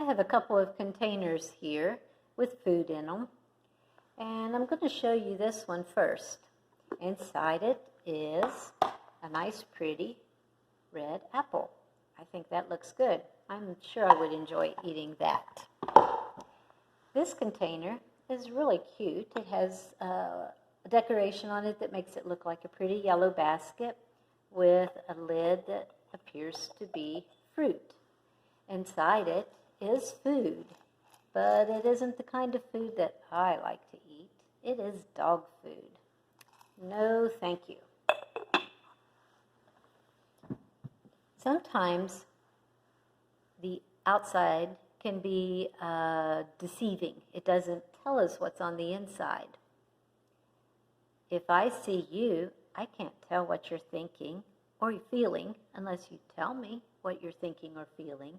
I have a couple of containers here with food in them, and I'm going to show you this one first. Inside it is a nice pretty red apple. I think that looks good. I'm sure I would enjoy eating that. This container is really cute. It has a decoration on it that makes it look like a pretty yellow basket with a lid that appears to be fruit. Inside it is food, but it isn't the kind of food that I like to eat. It is dog food. No, thank you. Sometimes the outside can be deceiving. It doesn't tell us what's on the inside. If I see you, I can't tell what you're thinking or feeling unless you tell me what you're thinking or feeling.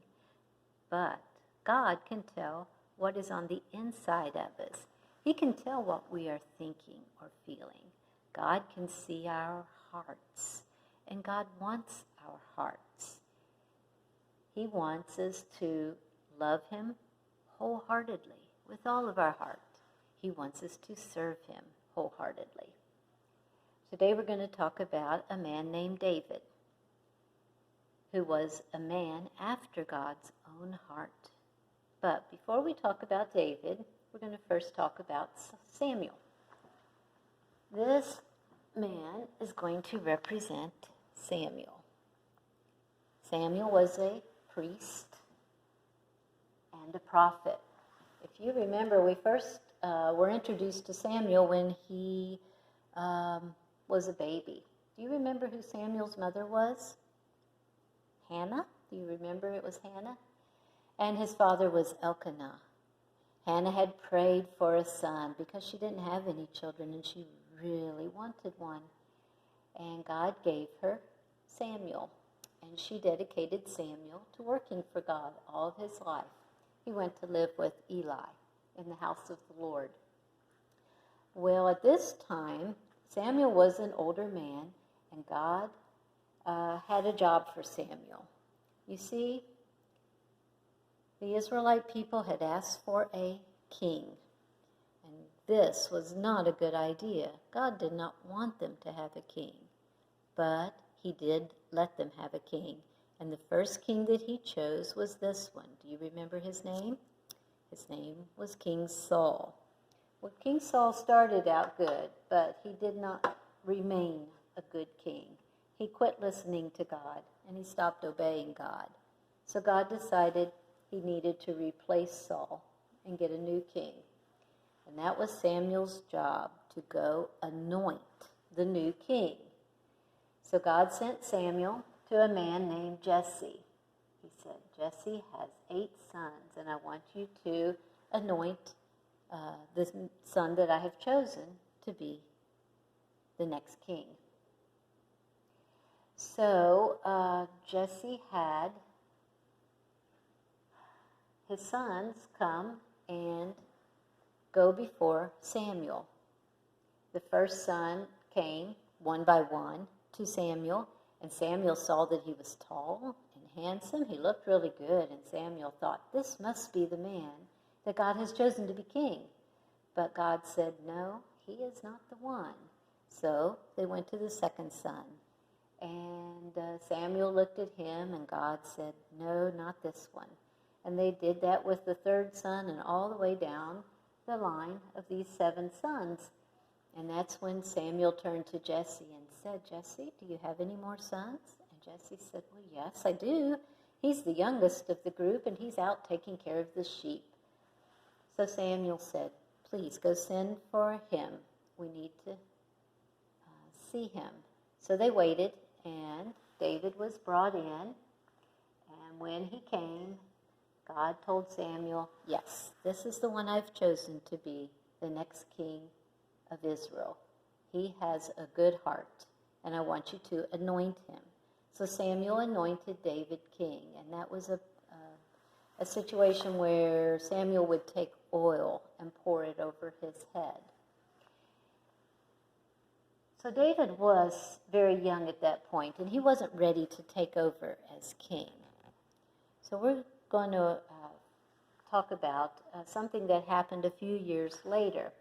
But God can tell what is on the inside of us. He can tell what we are thinking or feeling. God can see our hearts, and God wants our hearts. He wants us to love Him wholeheartedly, with all of our heart. He wants us to serve Him wholeheartedly. Today we're going to talk about a man named David, who was a man after God's own heart. But before we talk about David, we're going to first talk about Samuel. This man is going to represent Samuel. Samuel was a priest and a prophet. If you remember, we first were introduced to Samuel when he was a baby. Do you remember who Samuel's mother was? Hannah? Do you remember it was Hannah? And his father was Elkanah. Hannah had prayed for a son because she didn't have any children and she really wanted one. And God gave her Samuel. And she dedicated Samuel to working for God all of his life. He went to live with Eli in the house of the Lord. Well, at this time, Samuel was an older man, and God had a job for Samuel. You see, the Israelite people had asked for a king, and this was not a good idea. God did not want them to have a king, but He did let them have a king, and the first king that He chose was this one. Do you remember his name? His name was King Saul. Well, King Saul started out good, but he did not remain a good king. He quit listening to God, and he stopped obeying God. So God decided He needed to replace Saul and get a new king. And that was Samuel's job, to go anoint the new king. So God sent Samuel to a man named Jesse. He said, Jesse has 8 sons, and I want you to anoint the son that I have chosen to be the next king. So Jesse had his sons come and go before Samuel. The first son came one by one to Samuel, and Samuel saw that he was tall and handsome. He looked really good, and Samuel thought, this must be the man that God has chosen to be king. But God said, no, he is not the one. So they went to the second son, and Samuel looked at him, and God said, no, not this one. And they did that with the third son and all the way down the line of these 7 sons. And that's when Samuel turned to Jesse and said, Jesse, do you have any more sons? And Jesse said, well, yes, I do. He's the youngest of the group, and he's out taking care of the sheep. So Samuel said, please go send for him. We need to see him. So they waited, and David was brought in. And when he came, God told Samuel, yes, this is the one I've chosen to be the next king of Israel. He has a good heart, and I want you to anoint him. So Samuel anointed David king, and that was a situation where Samuel would take oil and pour it over his head. So David was very young at that point, and he wasn't ready to take over as king. So we're going to talk about something that happened a few years later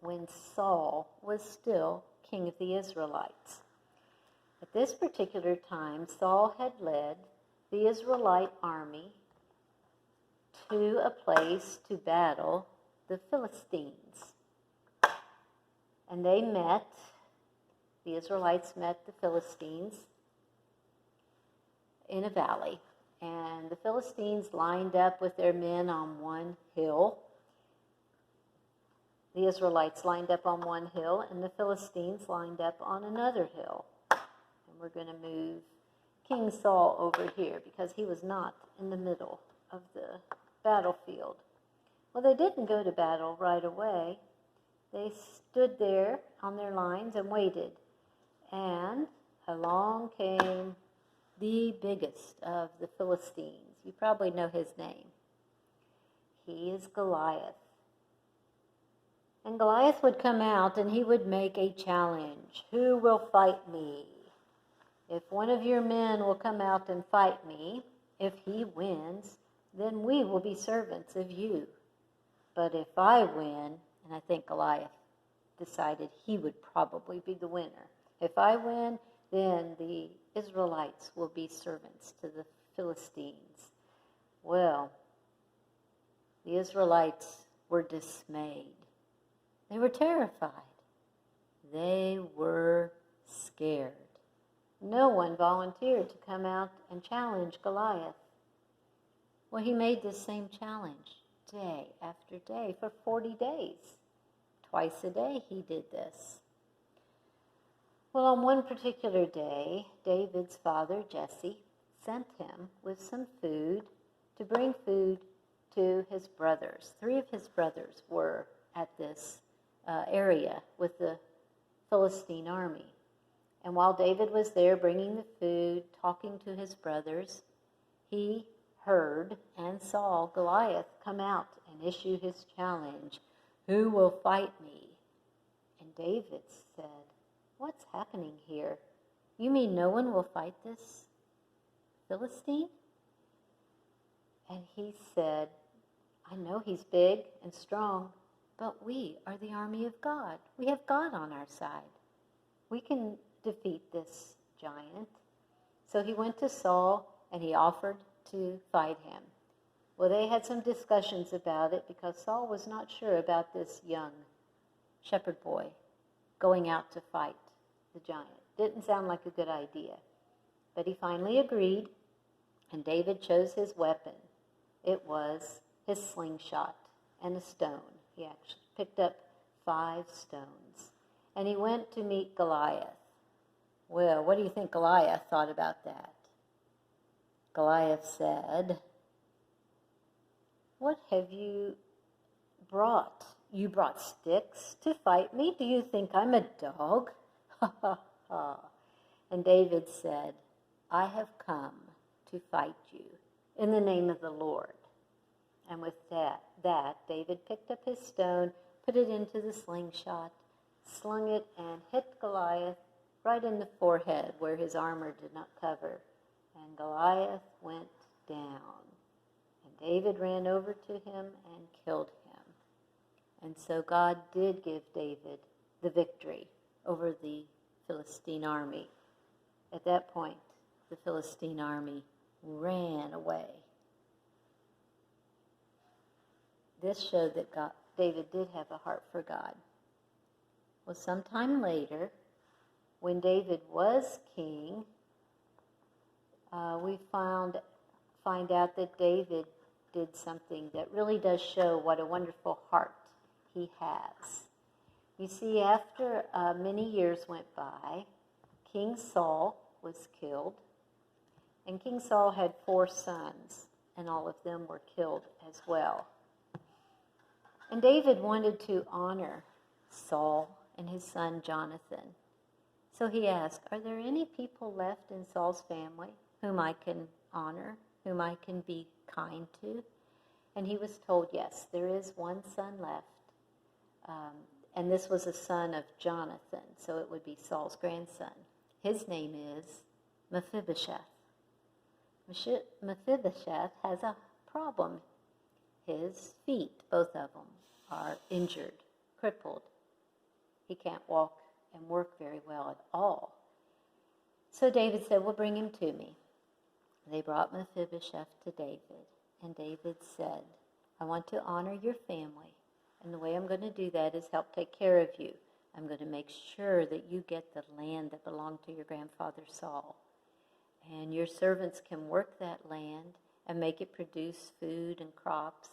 when Saul was still king of the Israelites. At this particular time, Saul had led the Israelite army to a place to battle the Philistines. And they met, the Israelites met the Philistines in a valley. And the Philistines lined up with their men on one hill. The Israelites lined up on one hill, and the Philistines lined up on another hill. And we're going to move King Saul over here because he was not in the middle of the battlefield. Well, they didn't go to battle right away. They stood there on their lines and waited. And along came the biggest of the Philistines. You probably know his name. He is Goliath. And Goliath would come out and he would make a challenge. Who will fight me? If one of your men will come out and fight me, if he wins, then we will be servants of you. But if I win, and I think Goliath decided he would probably be the winner. If I win, then the Israelites will be servants to the Philistines. Well, the Israelites were dismayed. They were terrified. They were scared. No one volunteered to come out and challenge Goliath. Well, he made this same challenge day after day for 40 days. Twice a day he did this. Well, on one particular day, David's father, Jesse, sent him with some food to bring food to his brothers. 3 of his brothers were at this area with the Philistine army. And while David was there bringing the food, talking to his brothers, he heard and saw Goliath come out and issue his challenge. Who will fight me? And David said, what's happening here? You mean no one will fight this Philistine? And he said, I know he's big and strong, but we are the army of God. We have God on our side. We can defeat this giant. So he went to Saul and he offered to fight him. Well, they had some discussions about it because Saul was not sure about this young shepherd boy going out to fight the giant. Didn't sound like a good idea. But he finally agreed, and David chose his weapon. It was his slingshot and a stone. He actually picked up 5 stones. And he went to meet Goliath. Well, what do you think Goliath thought about that? Goliath said, what have you brought? You brought sticks to fight me? Do you think I'm a dog? Ha ha ha. And David said, I have come to fight you in the name of the Lord. And with that, David picked up his stone, put it into the slingshot, slung it, and hit Goliath right in the forehead where his armor did not cover. And Goliath went down. And David ran over to him and killed him. And so God did give David the victory over the Philistine army. At that point, the Philistine army ran away. This showed that David did have a heart for God. Well, sometime later, when David was king, we find out that David did something that really does show what a wonderful heart he has. You see, after many years went by, King Saul was killed, and King Saul had 4 sons, and all of them were killed as well. And David wanted to honor Saul and his son Jonathan. So he asked, are there any people left in Saul's family whom I can honor, whom I can be kind to? And he was told, yes, there is one son left. And this was a son of Jonathan, so it would be Saul's grandson. His name is Mephibosheth. Mephibosheth has a problem. his feet, both of them, are injured, crippled. He can't walk and work very well at all. So David said, well, bring him to me. They brought Mephibosheth to David, and David said, I want to honor your family, and the way I'm going to do that is help take care of you. I'm going to make sure that you get the land that belonged to your grandfather Saul. And your servants can work that land and make it produce food and crops,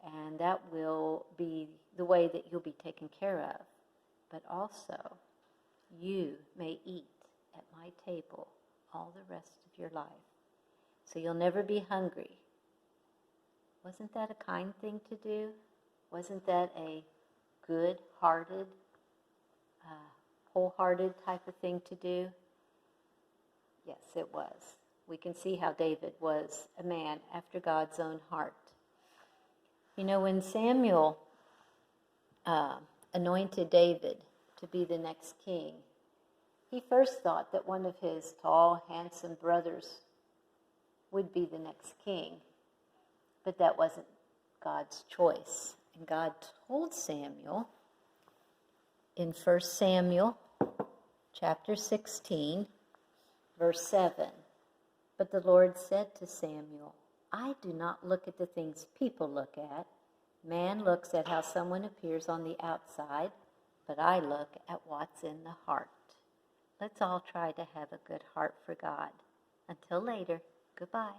and that will be the way that you'll be taken care of. But also, you may eat at my table all the rest of your life, so you'll never be hungry. Wasn't that a kind thing to do? Wasn't that a good-hearted, wholehearted type of thing to do? Yes, it was. We can see how David was a man after God's own heart. You know, when Samuel anointed David to be the next king, he first thought that one of his tall, handsome brothers would be the next king. But that wasn't God's choice. And God told Samuel in 1 Samuel chapter 16, verse 7, but the Lord said to Samuel, I do not look at the things people look at. Man looks at how someone appears on the outside, but I look at what's in the heart. Let's all try to have a good heart for God. Until later, goodbye.